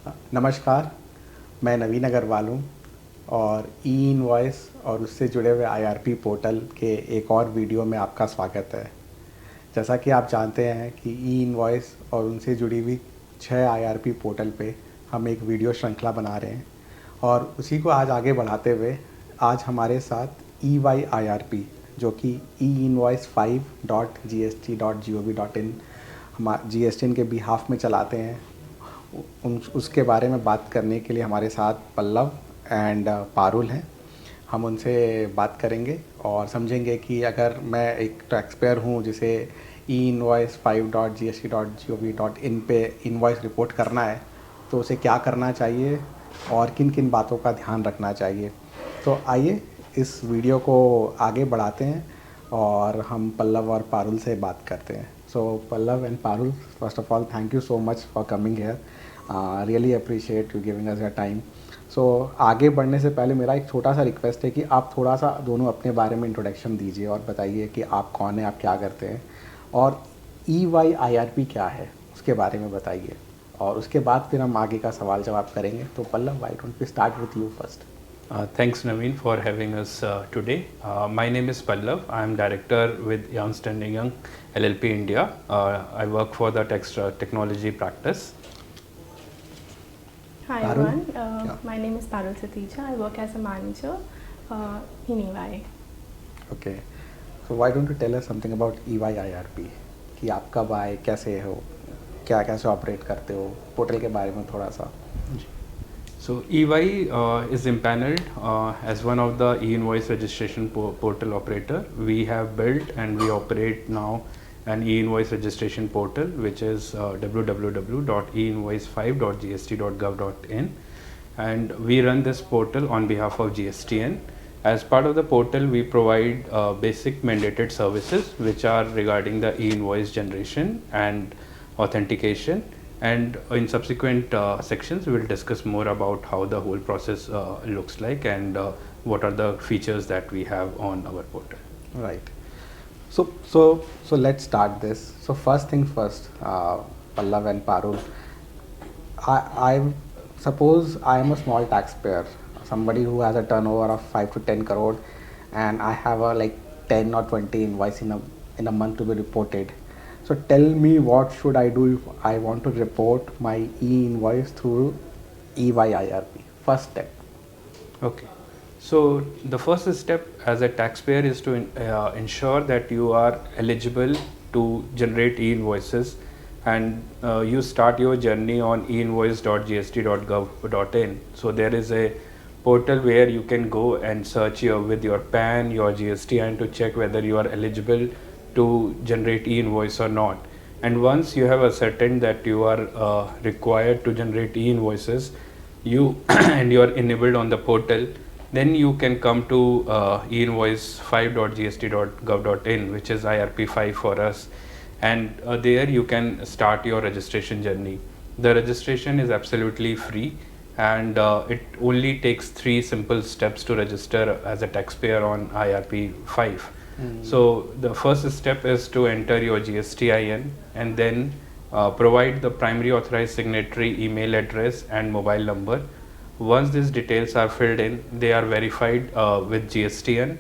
नमस्कार, मैं नवीन अग्रवाल हूँ और ई-इनवॉइस और उससे जुड़े हुए आईआरपी पोर्टल के एक और वीडियो में आपका स्वागत है। जैसा कि आप जानते हैं कि ई-इनवॉइस और उनसे जुड़ी हुई 6 आईआरपी पोर्टल पे हम एक वीडियो श्रृंखला बना रहे हैं और उसी को आज आगे बढ़ाते हुए आज हमारे साथ IRP जो कि e-invoice5.gst.gov.in हम GSTN के बिहाफ में चलाते हैं, उसके बारे में बात करने के लिए हमारे साथ पल्लव एंड पारुल हैं। हम उनसे बात करेंगे और समझेंगे कि अगर मैं एक टैक्सपेयर हूँ जिसे e-invoice5.gst.gov.in पे इनवॉइस रिपोर्ट करना है तो उसे क्या करना चाहिए और किन किन बातों का ध्यान रखना चाहिए। तो आइए इस वीडियो को आगे बढ़ाते हैं और हम पल्लव और पारुल से बात करते हैं। So Pallav and Parul, first of all, thank you so much for coming here. Really appreciate you giving us your time. So आगे बढ़ने से पहले मेरा एक छोटा सा रिक्वेस्ट है कि आप थोड़ा सा दोनों अपने बारे में इंट्रोडक्शन दीजिए और बताइए कि आप कौन हैं, आप क्या करते हैं और EYIRP क्या है उसके बारे में बताइए और उसके बाद फिर हम आगे का सवाल जवाब करेंगे। तो Pallav, why don't we start with you first? Thanks Naveen for having us today. My name is Pallav. I am director with Ernst & Young LLP India. I work for the technology practice. Hi Parul? everyone, my name is Parul Satija. I work as a manager in EY. Okay. So why don't you tell us something about EYIRP कि आप कब आए, कैसे हो, क्या कैसे operate करते हो, पोर्टल के बारे में थोड़ा सा। So EY is impaneled as one of the e-invoice registration portal operator. We have built and we operate now an e-invoice registration portal which is www.e-invoice5.gst.gov.in, and we run this portal on behalf of GSTN. As part of the portal we provide basic mandated services which are regarding the e-invoice generation and authentication, and in subsequent sections we will discuss more about how the whole process looks like and what are the features that we have on our portal. Right. So let's start this. So first thing first, Pallav and Parul, I suppose I am a small taxpayer, somebody who has a turnover of 5 to 10 crore, and I have a like 10 or 20 invoice in a month to be reported. So tell me, what should I do if I want to report my e-invoice through EYIRP? First step. Okay. So the first step as a taxpayer is to ensure that you are eligible to generate e-invoices, and you start your journey on e-invoice.gst.gov.in. So there is a portal where you can go and search with your PAN, your GSTN to check whether you are eligible to generate e-invoice or not. And once you have ascertained that you are required to generate e-invoices, and you are enabled on the portal, then you can come to e-invoice5.gst.gov.in, which is IRP-5 for us, and there you can start your registration journey. The registration is absolutely free, and it only takes 3 simple steps to register as a taxpayer on IRP-5. So the first step is to enter your GSTN and then provide the primary authorized signatory email address and mobile number. Once these details are filled in, they are verified with GSTN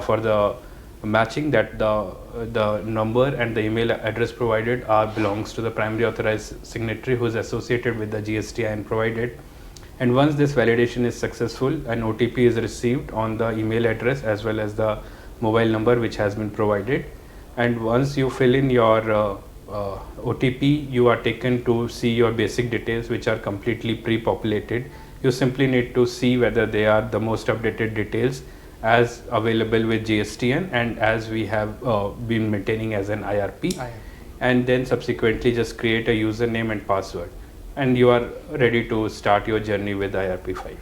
for the matching that the number and the email address provided belongs to the primary authorized signatory who is associated with the GSTN provided. And once this validation is successful, an OTP is received on the email address as well as the mobile number which has been provided. And once you fill in your OTP, you are taken to see your basic details which are completely pre-populated. You simply need to see whether they are the most updated details as available with GSTN and as we have been maintaining as an IRP. And then subsequently just create a username and password, and you are ready to start your journey with IRP-5.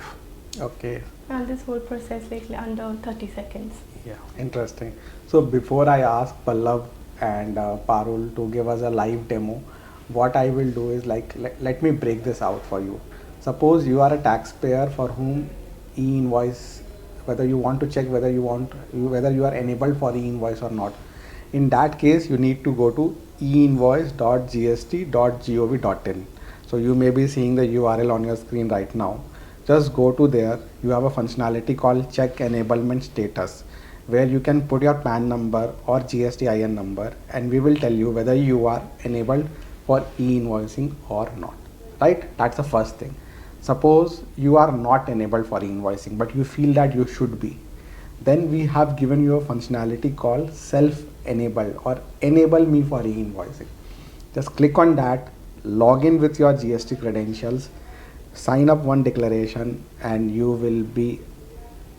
Okay. And this whole process like under 30 seconds. Yeah. Interesting. So before I ask Pallav and Parul to give us a live demo, what I will do is let me break this out for you. Suppose you are a taxpayer for whom e-invoice, whether you want to check whether you are enabled for e-invoice or not. In that case, you need to go to e-invoice.gst.gov.in. So you may be seeing the URL on your screen right now. Just go to there. You have a functionality called check enablement status, where you can put your PAN number or GSTN number, and we will tell you whether you are enabled for e-invoicing or not, right? That's the first thing. Suppose you are not enabled for e-invoicing, but you feel that you should be. Then we have given you a functionality called self-enabled or enable me for e-invoicing. Just click on that, log in with your GST credentials, sign up one declaration, and you will be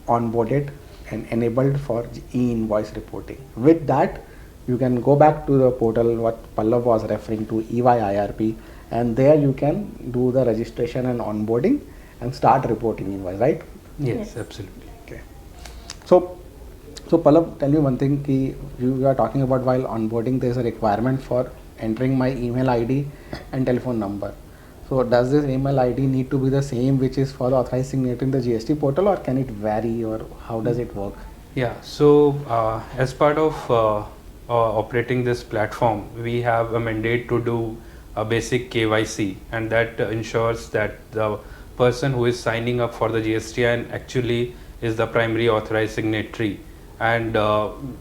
onboarded and enabled for e-invoice reporting. With that, you can go back to the portal what Pallav was referring to, EY IRP, and there you can do the registration and onboarding and start reporting invoice, right? Yes, absolutely. Okay. So Pallav, tell me one thing, ki you are talking about while onboarding there is a requirement for entering my email ID and telephone number. So does this email ID need to be the same which is for the authorized signatory in the GST portal, or can it vary, or how does it work? Yeah, so as part of operating this platform, we have a mandate to do a basic KYC, and that ensures that the person who is signing up for the GSTN actually is the primary authorized signatory, and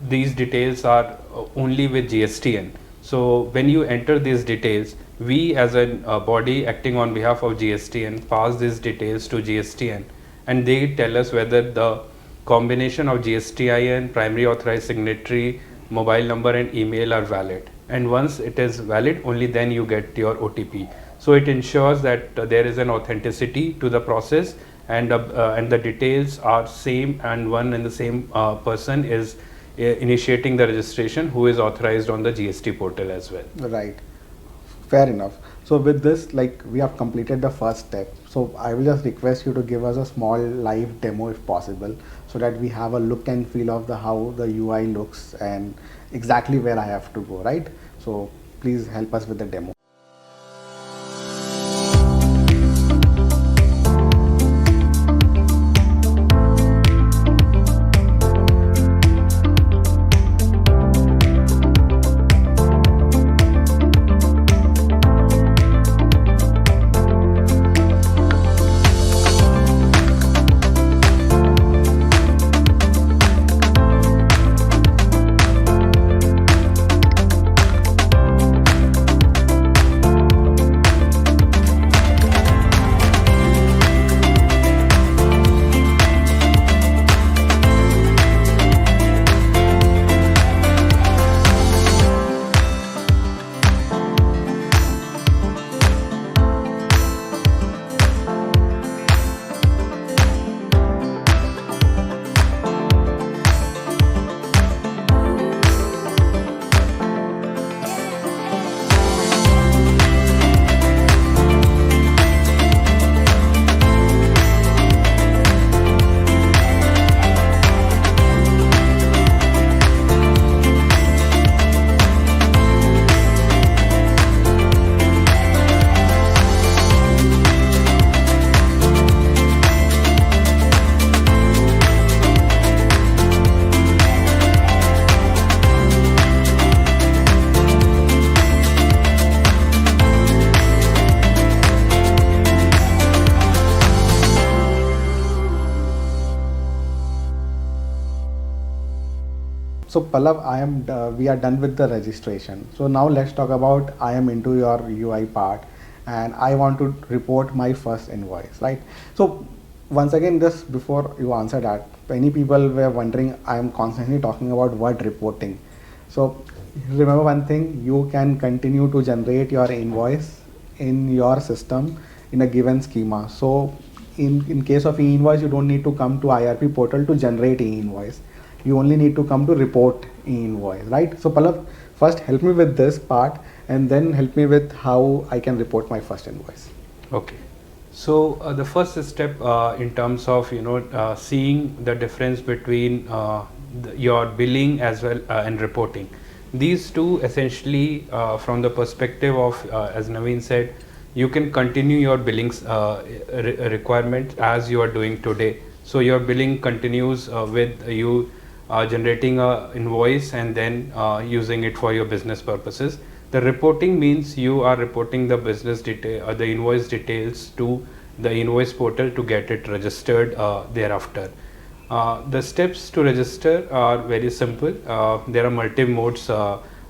these details are only with GSTN. So when you enter these details, we as a body acting on behalf of GSTN pass these details to GSTN, and they tell us whether the combination of GSTIN, primary authorized signatory, mobile number and email are valid. And once it is valid, only then you get your OTP. So it ensures that there is an authenticity to the process, and the details are same, and one and the same person is initiating the registration who is authorized on the GST portal as well. Right. Fair enough. So with this, like, we have completed the first step. So I will just request you to give us a small live demo if possible, so that we have a look and feel of how the UI looks and exactly where I have to go, right? So please help us with the demo. So Pallav, we are done with the registration. So now let's talk about I am into your UI part, and I want to report my first invoice, right? So once again, just before you answer that, many people were wondering, I am constantly talking about word reporting. So remember one thing, you can continue to generate your invoice in your system in a given schema. So in case of e-invoice, you don't need to come to IRP portal to generate e-invoice. You only need to come to report e-invoice, right? So Pallav, first help me with this part, and then help me with how I can report my first invoice. Okay. So the first step in terms of seeing the difference between your billing as well and reporting. These two essentially from the perspective of as Naveen said, you can continue your billings requirement as you are doing today. So your billing continues with you generating a invoice and then using it for your business purposes. The reporting means you are reporting the business detail or the invoice details to the invoice portal to get it registered thereafter. The steps to register are very simple. There are multiple modes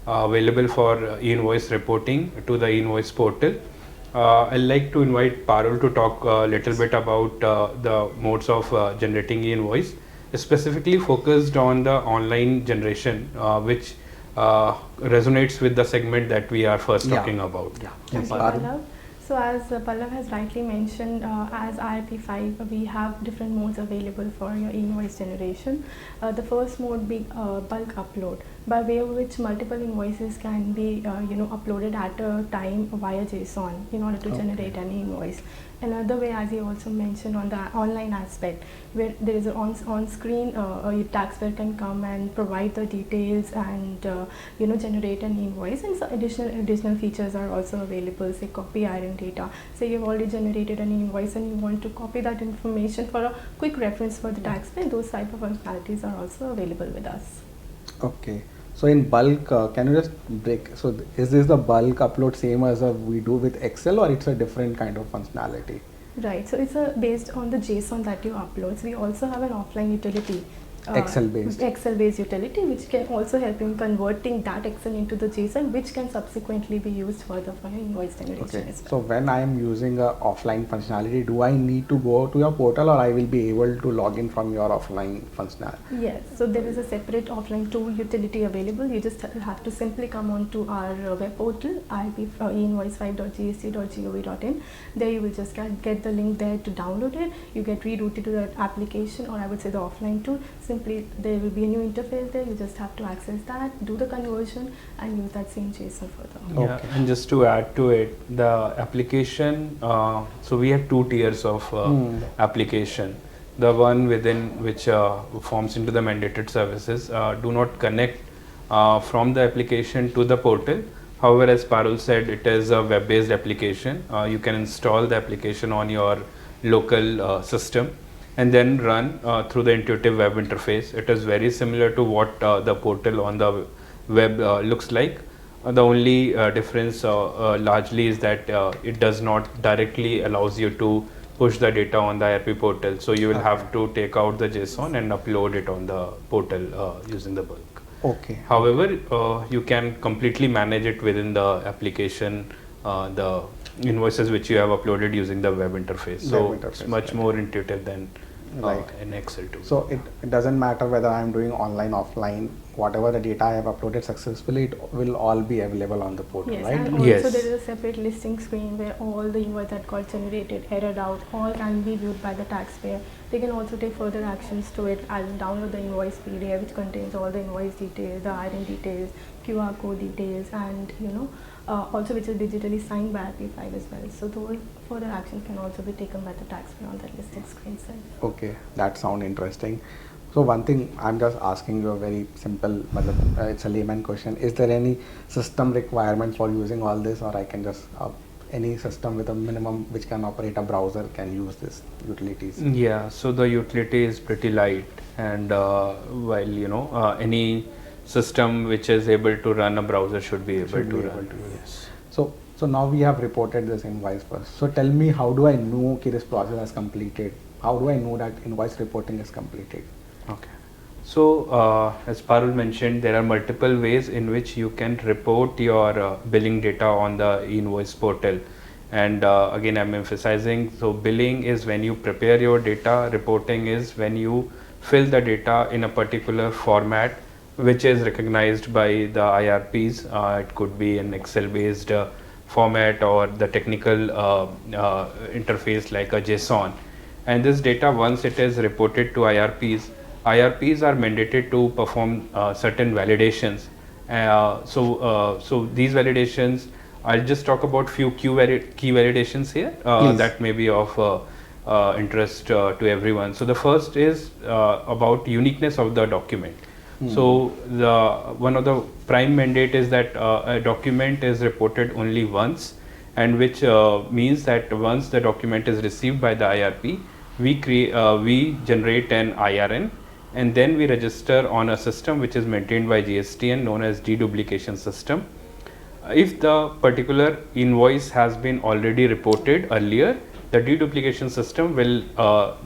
available for e-invoice reporting to the invoice portal. I'd like to invite Parul to talk a little bit about the modes of generating e-invoice, specifically focused on the online generation, which resonates with the segment that we are first talking about. Yeah. Thank you, Pallav. So as Pallav has rightly mentioned, as IRP-5, we have different modes available for your invoice generation. The first mode being bulk upload, by way of which multiple invoices can be uploaded at a time via JSON in order to generate an invoice. Another way, as he also mentioned, on the online aspect, where there is on screen, your taxpayer can come and provide the details and generate an invoice, and so additional features are also available, say copy iron data. Say you've already generated an invoice and you want to copy that information for a quick reference for the taxpayer. Those type of functionalities are also available with us. Okay. So in bulk, can you just break? So is this the bulk upload same as we do with Excel, or it's a different kind of functionality? Right. So it's based on the JSON that you upload. So we also have an offline utility. Excel-based utility, which can also help in converting that Excel into the JSON, which can subsequently be used further for your invoice generation as well. So when I am using a offline functionality, do I need to go to your portal, or I will be able to log in from your offline functionality? Yes, so there is a separate offline tool utility available. You just have to simply come on to our web portal, e-invoice5.gst.gov.in. There you will just get the link there to download it. You get rerouted to that application, or I would say the offline tool. Simply there will be a new interface there. You just have to access that, do the conversion, and use that same JSON further. Yeah, and just to add to it, the application, so we have two tiers of application. The one within which forms into the mandated services do not connect from the application to the portal. However, as Parul said, it is a web-based application. You can install the application on your local system and then run through the intuitive web interface. It is very similar to what the portal on the web looks like. The only difference largely is that it does not directly allows you to push the data on the IRP portal. So you will have to take out the JSON and upload it on the portal using the bulk. Okay. However, you can completely manage it within the application, the invoices which you have uploaded using the web interface. So it's much more intuitive than in Excel too. So it doesn't matter whether I'm doing online, offline, whatever the data I have uploaded successfully, it will all be available on the portal, yes, right? And also yes. There is a separate listing screen where all the invoices that got generated, errored out, all can be viewed by the taxpayer. They can also take further actions to it, as download the invoice PDF, which contains all the invoice details, the IRN details, QR code details, and also which is digitally signed by IRP-5 as well. So those further actions can also be taken by the taxpayer on that listing screen side. Okay, that sounds interesting. So one thing I'm just asking you a very simple, it's a layman question. Is there any system requirement for using all this, or I can just any system with a minimum which can operate a browser can use this utilities? Yeah, so the utility is pretty light, and while any system which is able to run a browser should be able to run. Yes. So now we have reported this invoice first. So tell me, how do I know that this process has completed? How do I know that invoice reporting is completed? Okay. So as Parul mentioned, there are multiple ways in which you can report your billing data on the e-invoice portal. And again, I'm emphasizing, so billing is when you prepare your data, reporting is when you fill the data in a particular format which is recognized by the IRPs. It could be an Excel-based format or the technical interface like a JSON. And this data, once it is reported to IRPs are mandated to perform certain validations. So these validations, I'll just talk about few key validations here that may be of interest to everyone. So the first is about uniqueness of the document. So one of the prime mandate is that a document is reported only once, and which means that once the document is received by the IRP, we generate an IRN, and then we register on a system which is maintained by GSTN known as deduplication system. If the particular invoice has been already reported earlier, the deduplication system will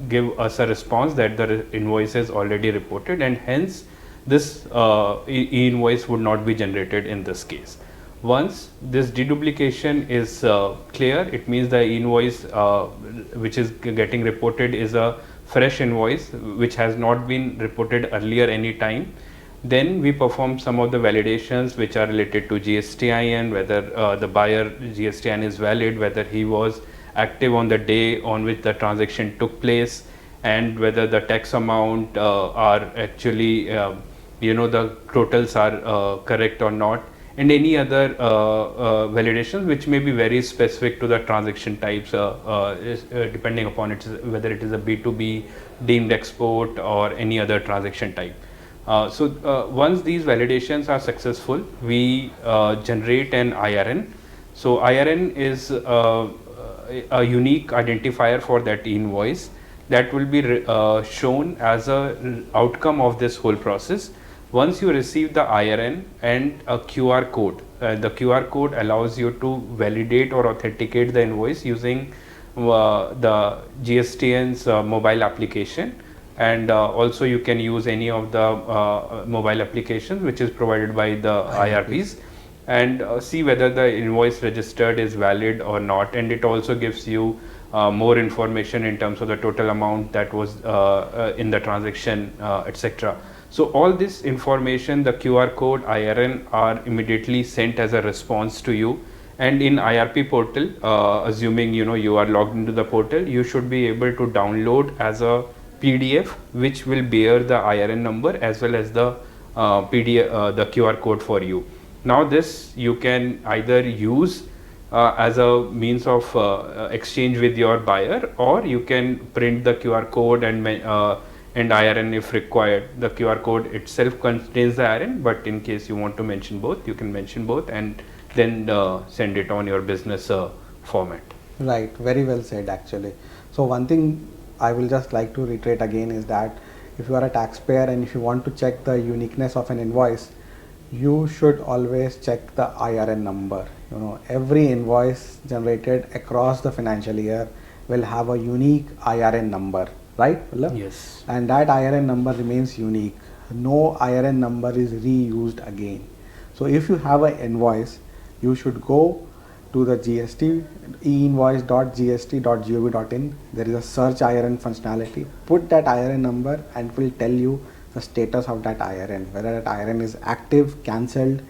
give us a response that the invoice is already reported, and hence this e-invoice would not be generated in this case. Once this deduplication is clear, it means the invoice which is getting reported is a fresh invoice which has not been reported earlier any time. Then we perform some of the validations which are related to GSTN, whether the buyer GSTN is valid, whether he was active on the day on which the transaction took place, and whether the tax amount are actually the totals are correct or not, and any other validations which may be very specific to the transaction types depending upon whether it is a B2B, deemed export, or any other transaction type. Once these validations are successful, we generate an IRN. So IRN is a unique identifier for that invoice that will be shown as a outcome of this whole process. Once you receive the IRN and a QR code, the QR code allows you to validate or authenticate the invoice using the GSTN's mobile application, and also you can use any of the mobile applications which is provided by the IRPs, and see whether the invoice registered is valid or not, and it also gives you more information in terms of the total amount that was in the transaction, etc. So all this information, the QR code, IRN, are immediately sent as a response to you, and in IRP portal, assuming you are logged into the portal, you should be able to download as a PDF which will bear the IRN number as well as the PDF, the QR code for you. Now this you can either use as a means of exchange with your buyer, or you can print the QR code and IRN if required. The QR code itself contains the IRN, but in case you want to mention both, you can mention both and then send it on your business format. Right, very well said actually. So one thing I will just like to reiterate again is that if you are a taxpayer and if you want to check the uniqueness of an invoice, you should always check the IRN number. Every invoice generated across the financial year will have a unique IRN number, right? Yes. And that IRN number remains unique. No IRN number is reused again. So if you have an invoice, you should go to the GST, e-invoice.gst.gov.in. There is a search IRN functionality. Put that IRN number and it will tell you the status of that IRN, whether that IRN is active, cancelled,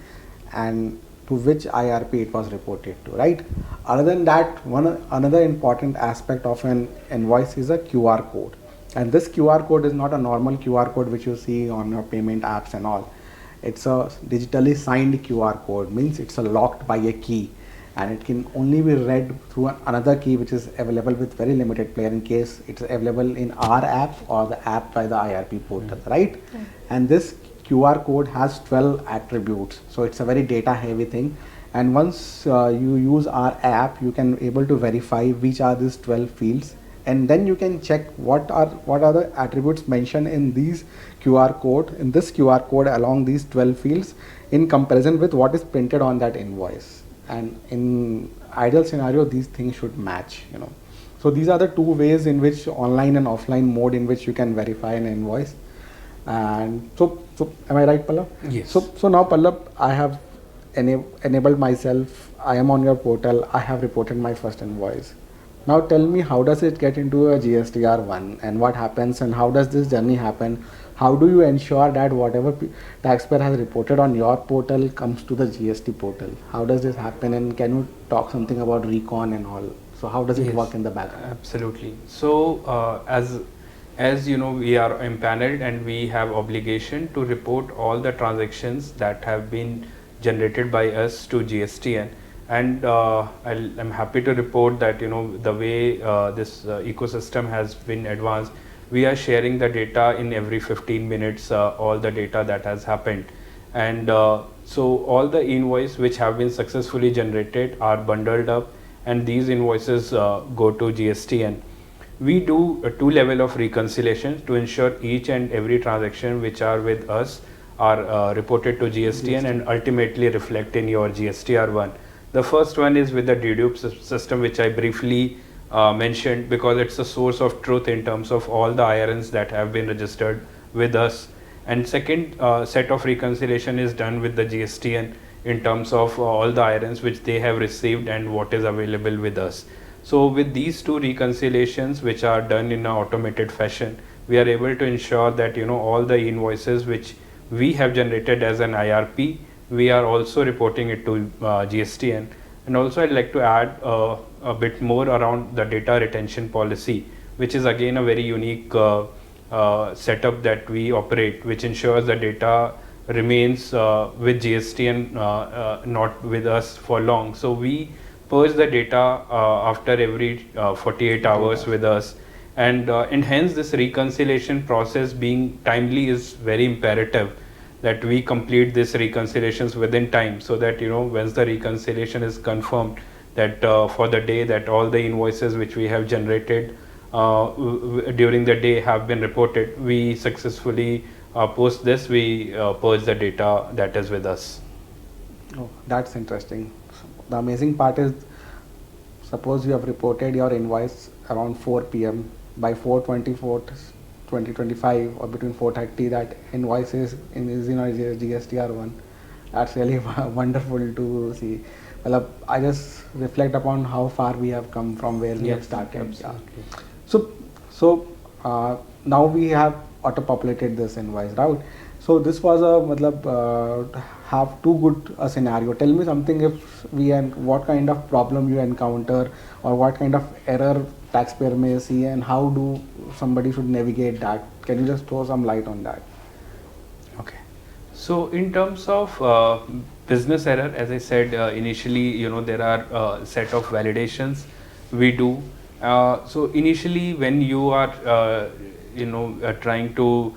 and to which IRP it was reported to, right? Other than that, another important aspect of an invoice is a QR code. And this QR code is not a normal QR code which you see on your payment apps and all. It's a digitally signed QR code, means it's locked by a key, and it can only be read through another key which is available with very limited player in case it's available in our app or the app by the IRP portal, right? And this QR code has 12 attributes, so it's a very data heavy thing, and once you use our app, you can able to verify which are these 12 fields, and then you can check what are the attributes mentioned in this QR code along these 12 fields in comparison with what is printed on that invoice. And in ideal scenario, these things should match, So these are the two ways in which online and offline mode in which you can verify an invoice. And so am I right, Pallav? Yes. So now, Pallav, I have enabled myself. I am on your portal. I have reported my first invoice. Now tell me, how does it get into a GSTR1 and what happens, and how does this journey happen? How do you ensure that whatever taxpayer has reported on your portal comes to the GST portal? How does this happen, and can you talk something about recon and all? So how does it work in the background? Absolutely. So as you know, we are empaneled and we have obligation to report all the transactions that have been generated by us to GSTN. And I'm happy to report that the way this ecosystem has been advanced, we are sharing the data in every 15 minutes, all the data that has happened. And so all the invoices which have been successfully generated are bundled up, and these invoices go to GSTN. We do a 2 level of reconciliation to ensure each and every transaction which are with us are reported to GSTN and ultimately reflect in your GSTR1. The first one is with the dedupe system, which I briefly mentioned, because it's a source of truth in terms of all the IRNs that have been registered with us. And second set of reconciliation is done with the GSTN in terms of all the IRNs which they have received and what is available with us. So with these two reconciliations, which are done in an automated fashion, we are able to ensure that all the invoices which we have generated as an IRP, we are also reporting it to GSTN. And also I'd like to add a bit more around the data retention policy, which is again a very unique setup that we operate, which ensures the data remains with GSTN, not with us for long. So we purge the data after every 48 hours with us, and hence this reconciliation process being timely is very imperative, that we complete this reconciliations within time, so that once the reconciliation is confirmed, that for the day that all the invoices which we have generated during the day have been reported, we successfully post this, we purge the data that is with us. Oh, that's interesting. The amazing part is, suppose you have reported your invoice around 4 p.m. by 4/24/2025 or between 4:30, that invoice is in our GSTR1. That's really wonderful to see. Well, I just reflect upon how far we have come from where we have started. Absolutely. So now we have auto-populated this invoice, right? So this was have too good a scenario. Tell me something, if what kind of problem you encounter, or what kind of error taxpayer may see, and how do somebody should navigate that? Can you just throw some light on that? Okay. So in terms of business error, as I said initially, there are a set of validations we do. So initially, when you are trying to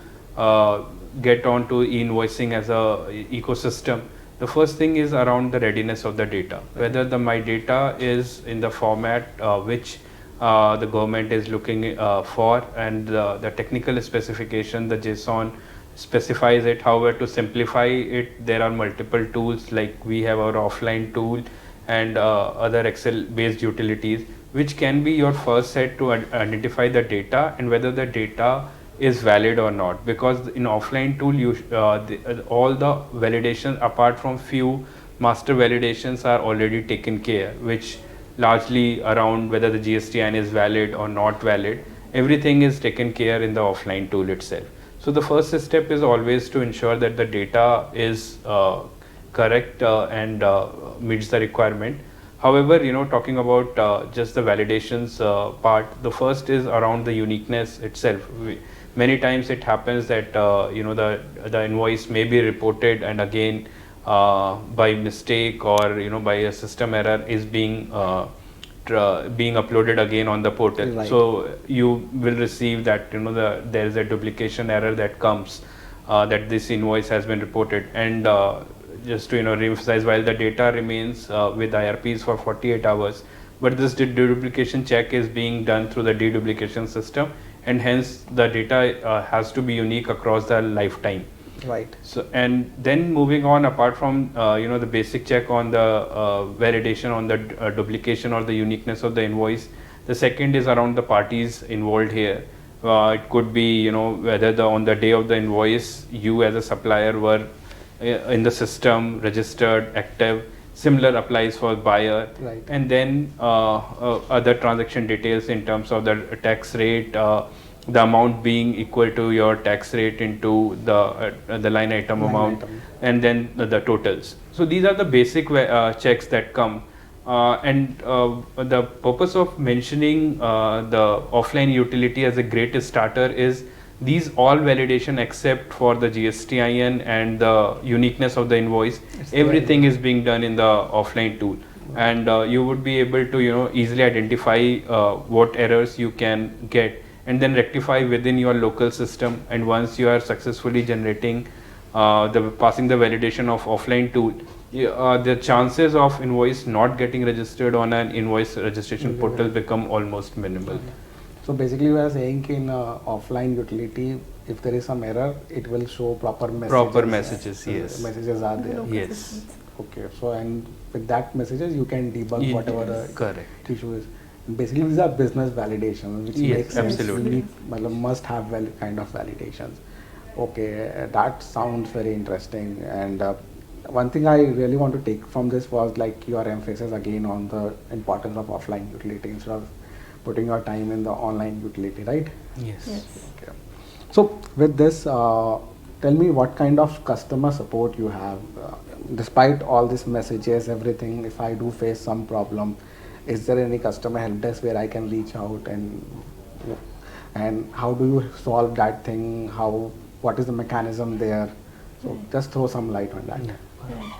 get onto e-invoicing as a ecosystem, the first thing is around the readiness of the data, whether my data is in the format which the government is looking for, and the technical specification, the JSON specifies it. However, to simplify it, there are multiple tools, like we have our offline tool and other Excel based utilities, which can be your first set to identify the data and whether the data is valid or not. Because in offline tool, all the validations apart from few master validations are already taken care, which largely around whether the GSTN is valid or not valid, everything is taken care in the offline tool itself. So the first step is always to ensure that the data is correct and meets the requirement. However, talking about just the validations part, the first is around the uniqueness itself. Many times it happens that the invoice may be reported, and again by mistake or by a system error is being uploaded again on the portal. Right. So you will receive that there is a duplication error that comes that this invoice has been reported. And just to re-emphasize, while the data remains with IRPs for 48 hours, but this deduplication check is being done through the deduplication system, and hence the data has to be unique across the lifetime. Right. So, and then moving on, apart from the basic check on the validation on the duplication or the uniqueness of the invoice, the second is around the parties involved here. It could be whether on the day of the invoice you as a supplier were in the system, registered, active. Similar applies for buyer. Right. And then other transaction details in terms of the tax rate, the amount being equal to your tax rate into the line item amount, and then the totals. So these are the basic checks that come. And the purpose of mentioning the offline utility as a great starter is these all validation except for the GSTN and the uniqueness of the invoice, everything is being done in the offline tool. And you would be able to easily identify what errors you can get and then rectify within your local system. And once you are successfully generating passing the validation of offline tool, the chances of invoice not getting registered on an invoice registration portal become almost minimal. So basically you are saying in offline utility, if there is some error, it will show proper messages. Proper messages, yes. Messages are The there. local Yes. systems. Okay, so and with that messages you can debug Ye- whatever the Correct. issue is. Basically these are business validations, which Yes, makes sense. absolutely. You need, must have kind of validations. Okay, that sounds very interesting. And one thing I really want to take from this was like your emphasis again on the importance of offline utility instead of putting your time in the online utility, right? Yes. Yes. Okay. So with this, tell me what kind of customer support you have. Despite all these messages, everything, if I do face some problem, is there any customer help desk where I can reach out, and how do you solve that thing? What is the mechanism there? So just throw some light on that.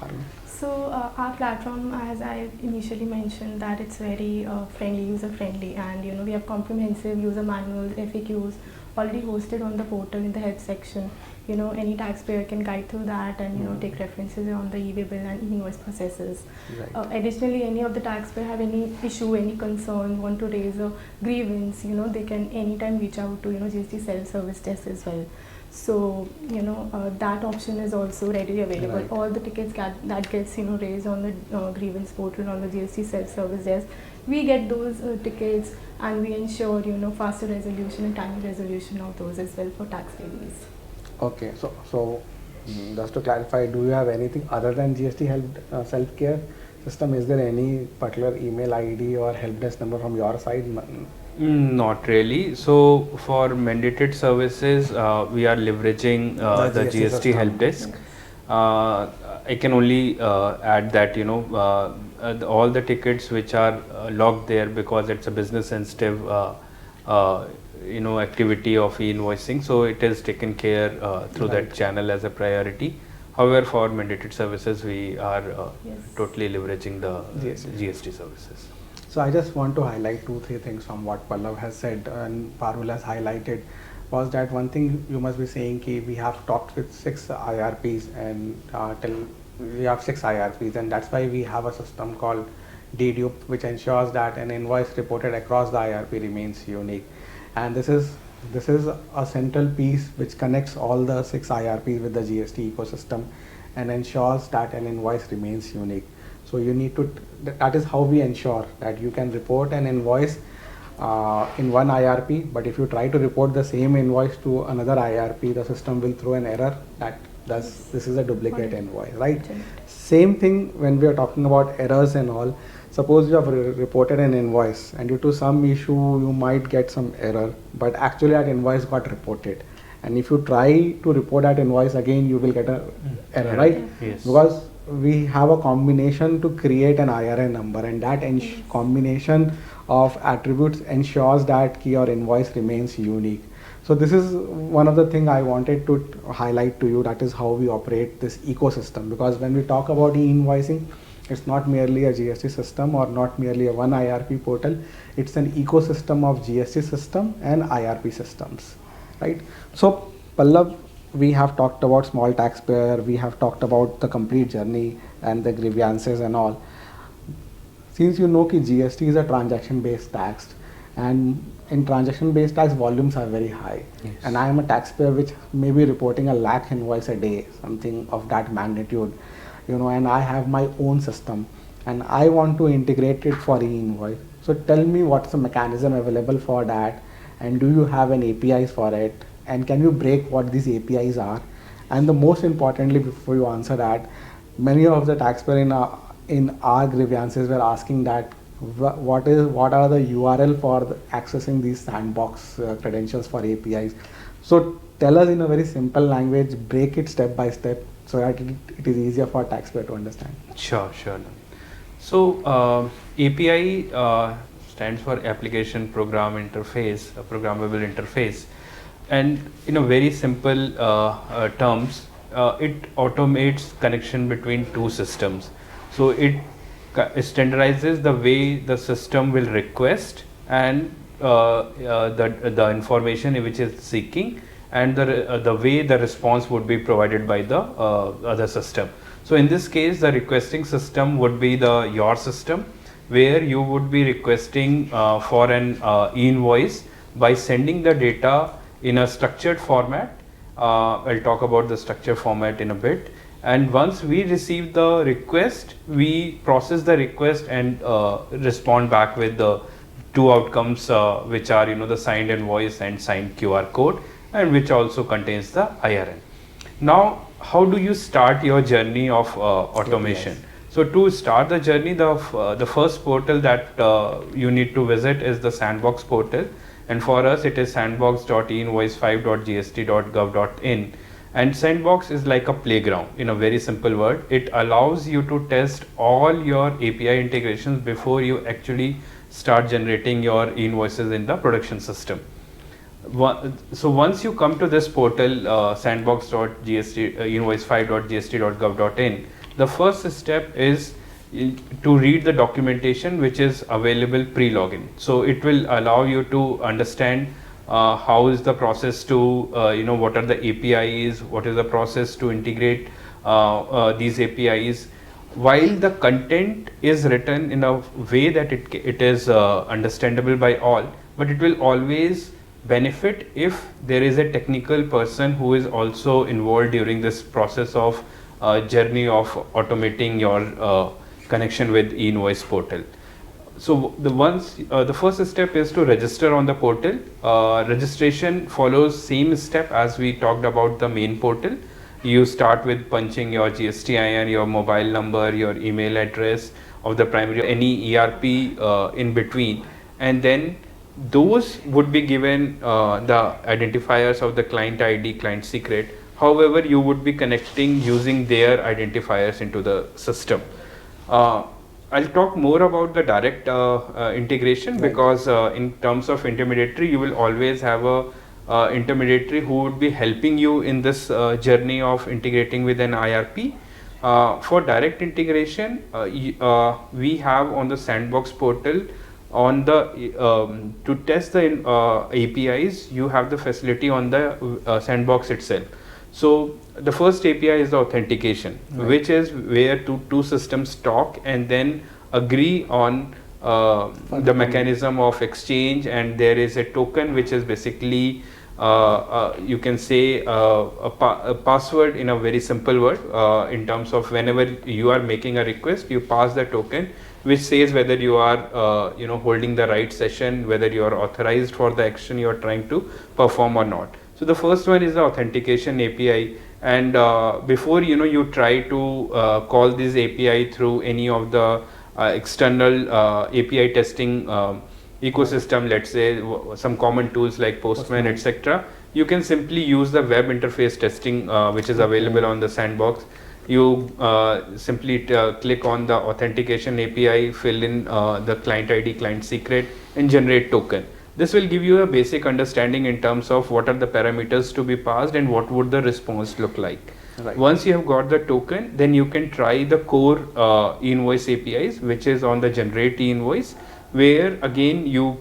Arun. So our platform, as I initially mentioned, that it's very friendly, user friendly, and we have comprehensive user manuals, FAQs already hosted on the portal in the help section. Any taxpayer can guide through that and take references on the e-way bill and e-invoice processes. Right. Additionally, any of the taxpayer have any issue, any concern, want to raise a grievance, they can anytime reach out to GST self-service desk as well. So that option is also readily available. Right. All the tickets that gets raised on the grievance portal on the GST self-service desk, we get those tickets and we ensure faster resolution and timely resolution of those as well for taxpayers. Okay, so just to clarify, do you have anything other than GST help self-care system? Is there any particular email ID or help desk number from your side? Not really. So for mandated services, we are leveraging the GST system. help desk. I can only add that all the tickets which are logged there, because it's a business sensitive activity of e-invoicing, so it is taken care through Right. that channel as a priority. However, for mandated services, we are Yes. totally leveraging the GST. GST services. So I just want to highlight 2-3 things from what Pallav has said and Parul has highlighted. Was that one thing you must be saying ki we have talked with 6 IRPs and we have 6 IRPs, and that's why we have a system called dedupe, which ensures that an invoice reported across the IRP remains unique. And this is a central piece which connects all the 6 IRPs with the GST ecosystem and ensures that an invoice remains unique. So you need to, that is how we ensure that you can report an invoice in one IRP, but if you try to report the same invoice to another IRP, the system will throw an error that this is a duplicate invoice, right? Same thing when we are talking about errors and all. Suppose you have reported an invoice and due to some issue you might get some error, but actually that invoice got reported. And if you try to report that invoice again, you will get an error, right? Yes. Because we have a combination to create an IRN number, and that combination of attributes ensures that your invoice remains unique. So this is one of the things I wanted to highlight to you. That is how we operate this ecosystem, because when we talk about e-invoicing, it's not merely a GST system or not merely a one IRP portal. It's an ecosystem of GST system and IRP systems, right? So Pallav, we have talked about small taxpayer, we have talked about the complete journey and the grievances and all. Since you know that GST is a transaction based tax, and in transaction based tax volumes are very high, Yes. and I am a taxpayer which may be reporting 1 lakh invoice a day, something of that magnitude, and I have my own system and I want to integrate it for e-invoice. So tell me what's the mechanism available for that, and do you have an APIs for it, and can you break what these APIs are? And the most importantly, before you answer that, many of the taxpayer in our grievances were asking that what are the URL for accessing these sandbox credentials for APIs. So tell us in a very simple language, break it step by step so that it is easier for taxpayer to understand. Sure. So API stands for Application Program Interface, a programmable interface, and in a very simple terms, it automates connection between two systems. So it standardizes the way the system will request and the information which is seeking, and the way the response would be provided by the other system. So in this case, the requesting system would be your system, where you would be requesting for an e-invoice by sending the data in a structured format. I'll talk about the structure format in a bit. And once we receive the request, we process the request and respond back with the two outcomes, which are the signed invoice and signed QR code, and which also contains the IRN. Now, how do you start your journey of automation? So to start the journey, the first portal that you need to visit is the Sandbox portal, and for us it is sandbox.e-invoice5.gst.gov.in. And Sandbox is like a playground, in a very simple word. It allows you to test all your API integrations before you actually start generating your invoices in the production system. So once you come to this portal, sandbox.e-invoice5.gst.gov.in, the first step is to read the documentation which is available pre-login. So it will allow you to understand how is the process to, what are the APIs, what is the process to integrate these APIs. While the content is written in a way that it is understandable by all, but it will always benefit if there is a technical person who is also involved during this process of journey of automating your connection with e-invoice portal. So the first step is to register on the portal. Registration follows same step as we talked about the main portal. You start with punching your GSTN, your mobile number, your email address of the primary, any ERP in between, and then those would be given the identifiers of the client ID, client secret. However, you would be connecting using their identifiers into the system. I'll talk more about the direct integration, because in terms of intermediary, you will always have a intermediary who would be helping you in this journey of integrating with an IRP. For direct integration, we have on the Sandbox portal, on the to test the APIs, you have the facility on the Sandbox itself. So the first API is the authentication, which is where two systems talk and then agree on the mechanism of exchange, and there is a token which is basically you can say a password in a very simple word. In terms of whenever you are making a request, you pass the token which says whether you are holding the right session, whether you are authorized for the action you are trying to perform or not. So the first one is the authentication API, and before you try to call this API through any of the external API testing ecosystem, let's say some common tools like Postman, etc., you can simply use the web interface testing which is available on the Sandbox. You simply click on the authentication API, fill in the client ID, client secret, and generate token. This will give you a basic understanding in terms of what are the parameters to be passed and what would the response look like. Right. Once you have got the token, then you can try the core e-invoice APIs, which is on the generate e-invoice, where again you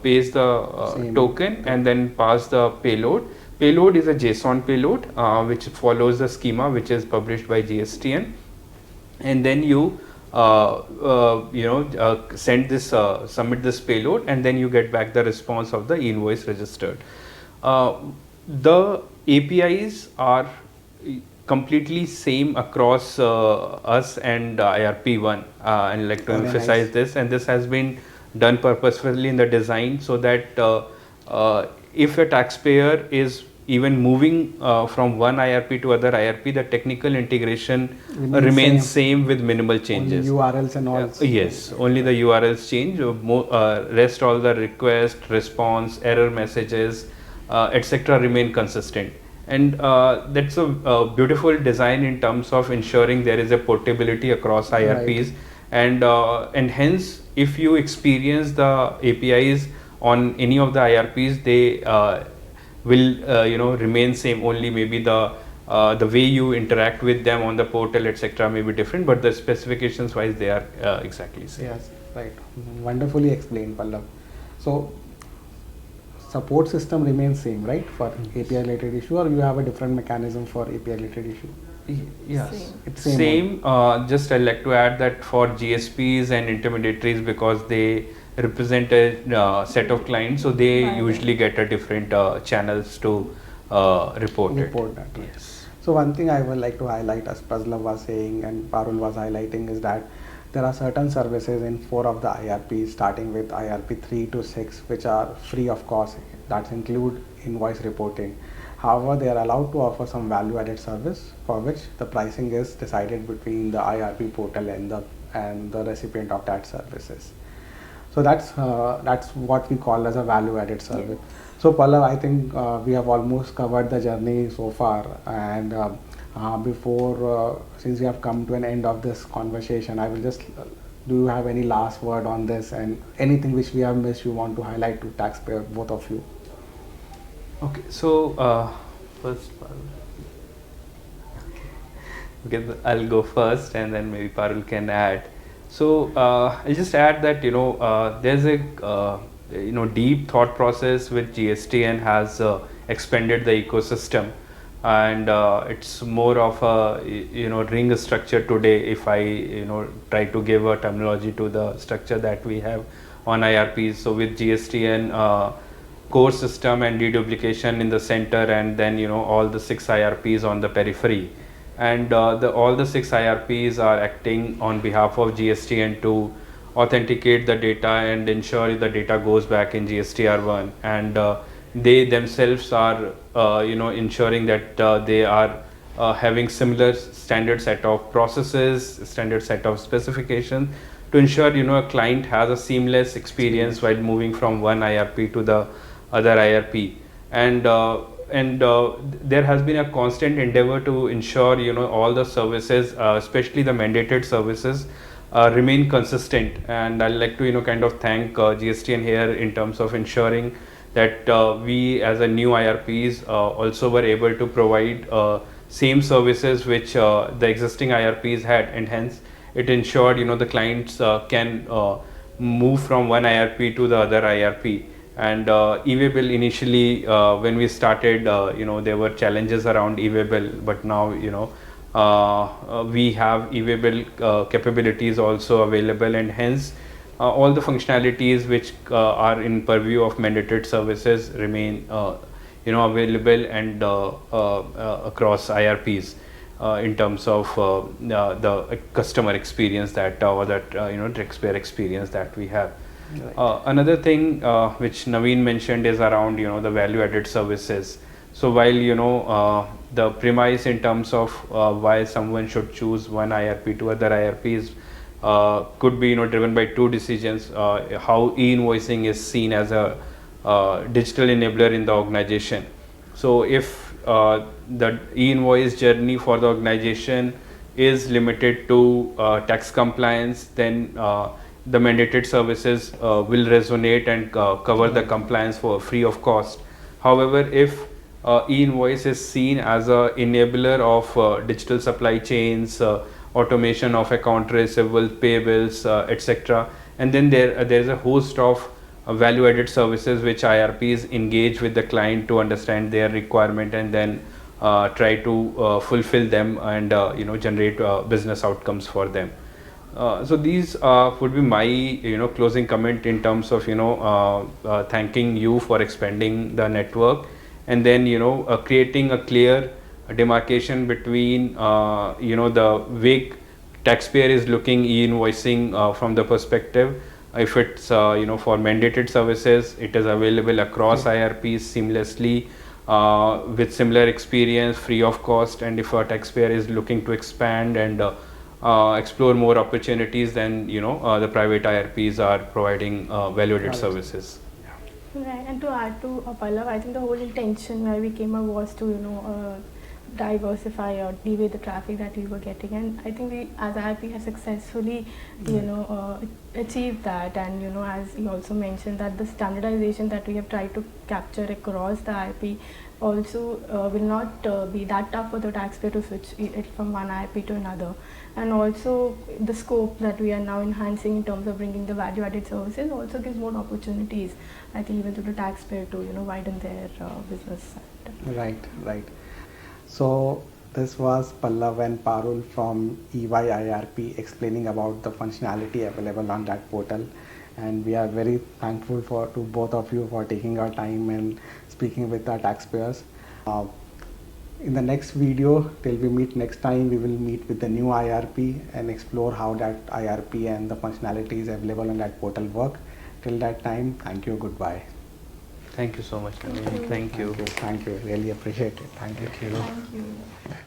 paste the token and then pass the payload. Payload is a JSON payload which follows the schema which is published by GSTN, and then you send this submit this payload, and then you get back the response of the invoice registered. The APIs are completely same across us and IRP1, and like to emphasize this, and this has been done purposefully in the design so that if a taxpayer is even moving from one IRP to other IRP, the technical integration remains same with minimal changes. Only URLs and all. Yes, only the URLs change. Rest all the request, response, error messages, etc. remain consistent. And that's a beautiful design in terms of ensuring there is a portability across IRPs. Right. And hence, if you experience the APIs on any of the IRPs, they will remain same. Only maybe the way you interact with them on the portal, etc., may be different, but the specifications wise they are exactly same. Yes, right. Wonderfully explained, Pallav. So support system remains same, right, for API related issue, or you have a different mechanism for API related issue? Yes, it's same. Just I'd like to add that for GSPs and intermediaries, because they represented set of clients, so they Right. usually get a different channels to report it. Report that. Yes. So one thing I would like to highlight, as Praslav was saying and Parul was highlighting, is that there are certain services in 4 of the IRPs, starting with IRP 3 to 6, which are free of cost. That include invoice reporting. However, they are allowed to offer some value-added service for which the pricing is decided between the IRP portal and the recipient of that services. So that's what we call as a value-added service. So Pallav, I think we have almost covered the journey so far, and since we have come to an end of this conversation, I will just do you have any last word on this and anything which we have missed you want to highlight to taxpayer, both of you? Okay, so first, okay, I'll go first, and then maybe Parul can add. So I'll just add that there's a deep thought process which GSTN has expanded the ecosystem, and it's more of a ring structure today. If I try to give a terminology to the structure that we have on IRPs, so with GSTN. Core system and deduplication in the center, and then all the 6 IRPs on the periphery, and all the 6 IRPs are acting on behalf of GSTN to authenticate the data and ensure the data goes back in GSTR1, and they themselves are ensuring that they are having similar standard set of processes, standard set of specifications to ensure a client has a seamless experience while moving from one IRP to the other IRP, and there has been a constant endeavor to ensure all the services, especially the mandated services, remain consistent. And I'd like to kind of thank GSTN here in terms of ensuring that we as a new IRPs also were able to provide same services which the existing IRPs had, and hence it ensured the clients can move from one IRP to the other IRP. And e-way bill initially when we started there were challenges around e-way bill, but now we have e-way bill capabilities also available, and hence all the functionalities which are in purview of mandated services remain available and across IRPs in terms of the customer experience that or that taxpayer experience that we have. Right. Another thing which Naveen mentioned is around the value added services. So while the premise in terms of why someone should choose one IRP to other IRPs could be driven by 2 decisions: how e-invoicing is seen as a digital enabler in the organization. So if the e-invoice journey for the organization is limited to tax compliance, then the mandated services will resonate and cover the compliance for free of cost. However, if e-invoice is seen as a enabler of digital supply chains, automation of account receivable, payables, etc., and then there's a host of value-added services which IRPs engage with the client to understand their requirement and then try to fulfill them and generate business outcomes for them. So these would be my closing comment in terms of thanking you for expanding the network, and then creating a clear demarcation between the way taxpayer is looking e-invoicing from the perspective. If it's for mandated services, it is available across IRPs seamlessly with similar experience, free of cost. And if a taxpayer is looking to expand and explore more opportunities, then the private IRPs are providing value-added services. Right, and to add to Pallav, I think the whole intention why we came up was to diversify or deviate the traffic that we were getting, and I think we as IRP have successfully achieved that. And as you also mentioned, that the standardization that we have tried to capture across the IRP also will not be that tough for the taxpayer to switch it from one IRP to another. And also the scope that we are now enhancing in terms of bringing the value added services also gives more opportunities, I think, even to the taxpayer to widen their business. Right. So this was Pallav and Parul from EY IRP explaining about the functionality available on that portal, and we are very thankful to both of you for taking our time and speaking with our taxpayers. In the next video, till we meet next time, we will meet with the new IRP and explore how that IRP and the functionalities available on that portal work. Till that time, thank you, goodbye. Thank you so much, Nandini. Thank you. Thank you. Really appreciate it. Thank you. Thank you.